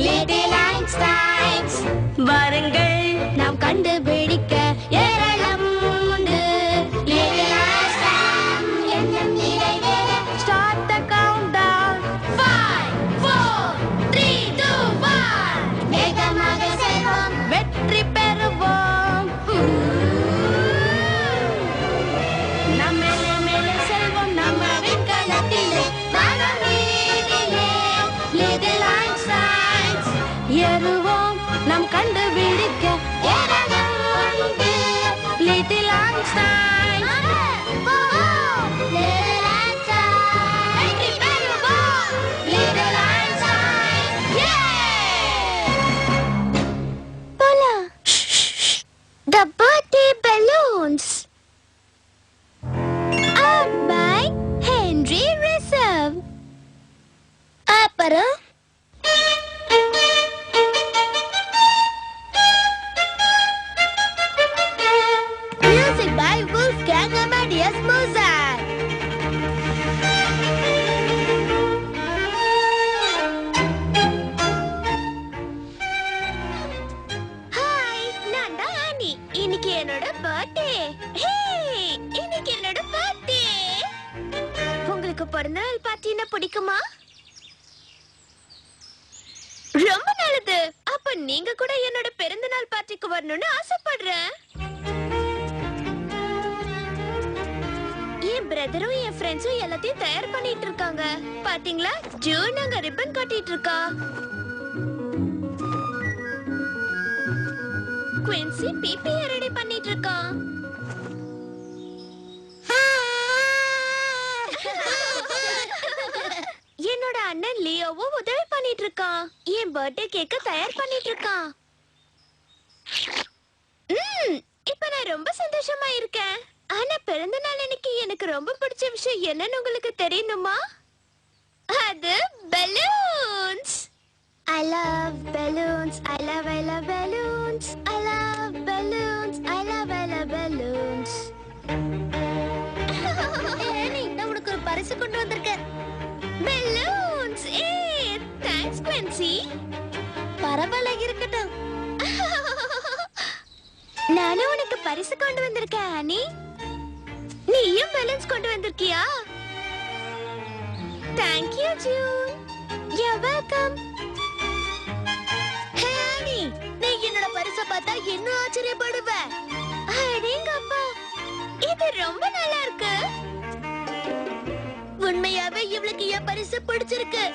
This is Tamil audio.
Little Einstein's. வாருங்கள் நாம் கண்டுபிடிக்க ஏராளம் உண்டு. லிட்டில் ஐன்ஸ்டைன் எண்ணம் நிறைவேற. Start the countdown. 5, 4, 3, 2, 1. வேகமாக செல்வோம், வெற்றி பெறுவோம். நாம் மேலே மேலே செல்வோம், நம்ம விண்கலத்திலே வானம் மீதிலே. லிட்டில் ஐன்ஸ்டைன்ஸ் ஏறுவோம், நாம் கண்டுபிடிக்க ஏராளம் உண்டு. லிட்டில் ஐன்ஸ்டைன் லிட்டில் ஐன்ஸ்டைன் வெற்றி பெறுவோம். லிட்டில் ஐன்ஸ்டைன் போலாம். The birthday balloons art by Henry Reserve. அப்புறம் music by Wolfgang Amadeus Mozart. Hi, நான் தான் ஆனி. இன்னைக்கு என்னோட பர்த்டே. ஹே, இன்னைக்கு என்னோட பர்த்டே. உங்களுக்கு பிறந்தநாள் பார்ட்டினா பிடிக்குமா? ரொம்ப நல்லது. அப்ப நீங்க கூட என்னோட பிறந்தநாள் பார்ட்டிக்கு வரணும்னு ஆசைப்படுறேன். என் பிரதரும் என் ஃப்ரெண்ட்ஸும் எல்லாத்தையும் தயார் பண்ணிட்டு இருக்காங்க. பாத்தீங்களா, ஜூன் அங்க ரிப்பன் கட்டிட்டு இருக்கா. குயின்சி பிபி ரெடி பண்ணிட்டு இருக்கான். என்னோட அண்ணன் லியோவும் உதவி பண்ணிட்டு இருக்கான். என் பர்த்டே கேக்க தயார் பண்ணிட்டு இருக்கான். இப்ப நான் ரொம்ப சந்தோஷமா இருக்கேன். ஆனா பிறந்த நாள் அன்னைக்கு எனக்கு ரொம்ப பிடிச்ச விஷயம் என்னன்னு உங்களுக்கு தெரியணுமா? அது balloons. I love balloons. I love balloons. I love balloons. I love balloons. Any, நான் உனக்கு ஒரு பரிசு கொண்டு வந்திருக்கேன். balloons. Thanks Quincy. பரவாயில்ல, இருக்கட்டும். நானும் உனக்கு பரிசு கொண்டு வந்திருக்கேன் ஆனி. நீயும் balloons கொண்டு வந்திருக்கியா? Thank you June. You're welcome. Hey ஆனி, நீ என்னோட பரிசை பார்த்தா இன்னும் ஆச்சரியப்படுவ. அடேங்கப்பா, இது ரொம்ப நல்லா இருக்கு. உண்மையாவே இவளுக்கு என் பரிசு பிடிச்சிருக்கு.